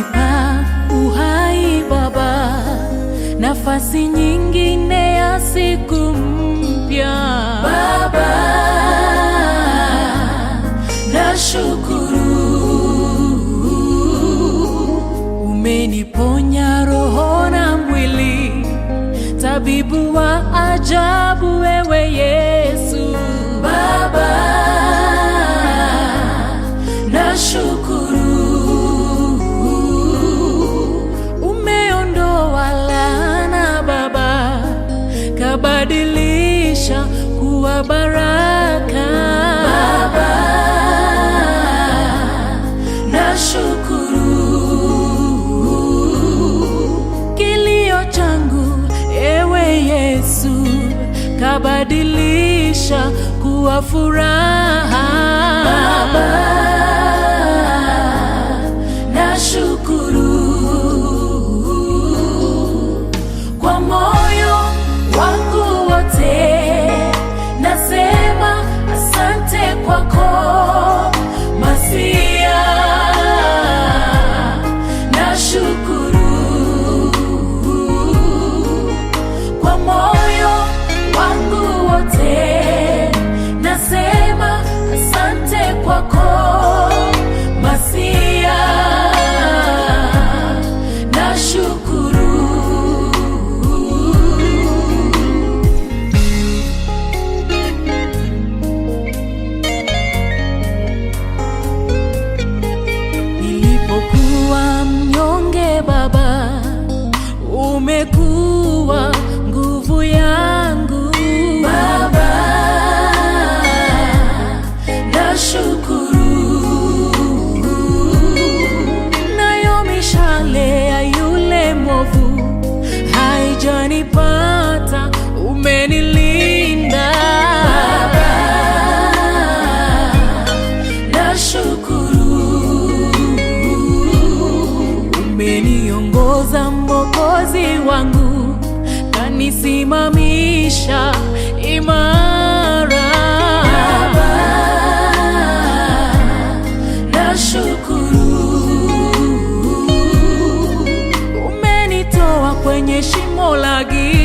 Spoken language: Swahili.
umenipa uhai Baba, nafasi nyingine ya siku mpya Baba, nashukuru. Umeniponya roho na mwili, tabibu wa ajabu wewe Yesu Baba, nashukuru. Umeondoa laana Baba, kabadilisha kuwa baraka Baba, nashukuru. Kilio changu ewe Yesu, kabadilisha kuwa furaha Baba, nashukuru. Kwa moyo wangu wote nasema asante kwako Masia, nashukuru. Kwa moyo wangu wote nasema asante kwako Masia, nashukuru. Nilipokuwa mnyonge Baba, umekuwa nguvu yangu Baba, nashukuru. Nayo mishale ya yule mwovu haijanipata, umenilinda Baba, nashukuru. Umeniongoza Mwokozi wangu, kanisimamisha imara Baba, nashukuru. Umenitoa kwenye shimo la giza